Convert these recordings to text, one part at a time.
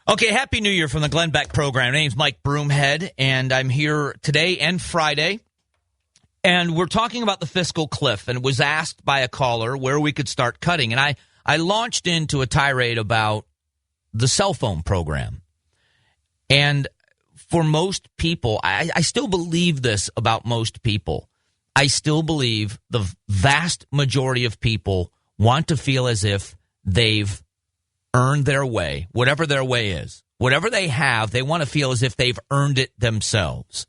Okay, Happy New Year from the Glenn Beck program. My name's Mike Broomhead, and I'm here today and Friday. And we're talking about the fiscal cliff, and was asked by a caller where we could start cutting. And I launched into a tirade about the cell phone program. And for most people, I still believe this about most people. I still believe the vast majority of people want to feel as if they've earned their way, whatever their way is. Whatever they have, they want to feel as if they've earned it themselves.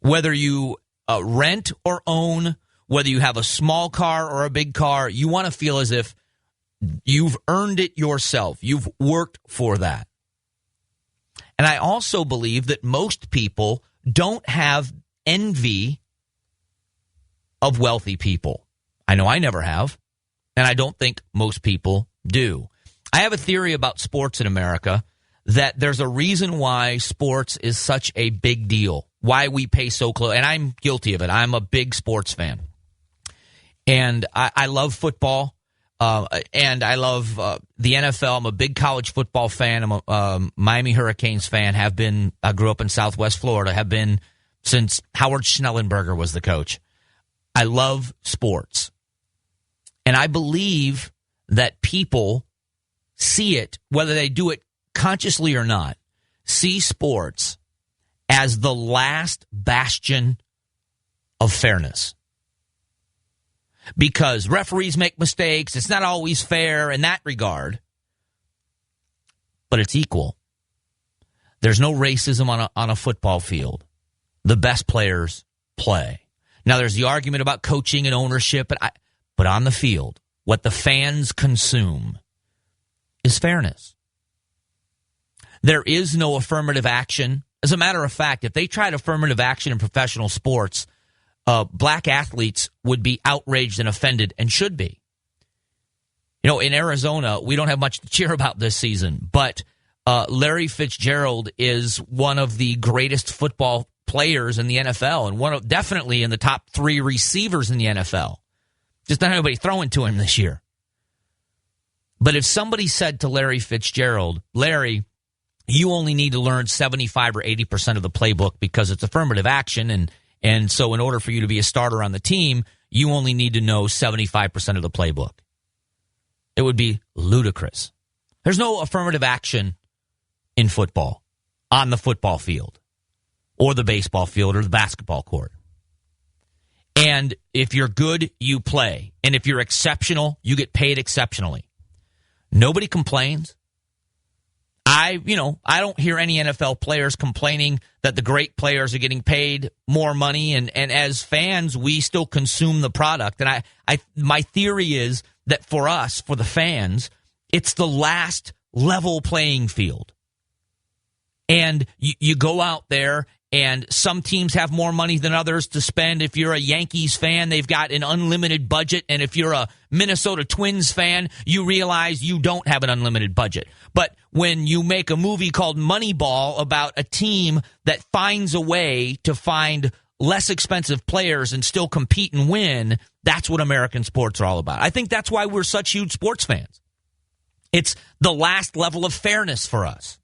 Whether you rent or own, whether you have a small car or a big car, you want to feel as if you've earned it yourself. You've worked for that. And I also believe that most people don't have envy of wealthy people. I know I never have, and I don't think most people do. I have a theory about sports in America that there's a reason why sports is such a big deal, why we pay so close, and I'm guilty of it. I'm a big sports fan, and I love football, and I love the NFL. I'm a big college football fan. I'm a Miami Hurricanes fan, have been. I grew up in Southwest Florida, have been since Howard Schnellenberger was the coach. I love sports, and I believe that people see it, whether they do it consciously or not, see sports as the last bastion of fairness. Because referees make mistakes, it's not always fair in that regard, but it's equal. There's no racism on a football field. The best players play. Now, there's the argument about coaching and ownership, but on the field, what the fans consume is fairness. There is no affirmative action. As a matter of fact, if they tried affirmative action in professional sports, black athletes would be outraged and offended, and should be. You know, in Arizona, we don't have much to cheer about this season, but Larry Fitzgerald is one of the greatest football players in the NFL, and definitely in the top 3 receivers in the NFL. Just not anybody throwing to him this year. But if somebody said to Larry Fitzgerald, Larry, you only need to learn 75 or 80% of the playbook because it's affirmative action, and so in order for you to be a starter on the team, you only need to know 75% of the playbook. It would be ludicrous. There's no affirmative action in football, on the football field, or the baseball field, or the basketball court. And if you're good, you play. And if you're exceptional, you get paid exceptionally. Nobody complains. I don't hear any NFL players complaining that the great players are getting paid more money, and as fans, we still consume the product. And my theory is that for us, for the fans, it's the last level playing field. And you go out there, and some teams have more money than others to spend. If you're a Yankees fan, they've got an unlimited budget. And if you're a Minnesota Twins fan, you realize you don't have an unlimited budget. But when you make a movie called Moneyball about a team that finds a way to find less expensive players and still compete and win, that's what American sports are all about. I think that's why we're such huge sports fans. It's the last level of fairness for us.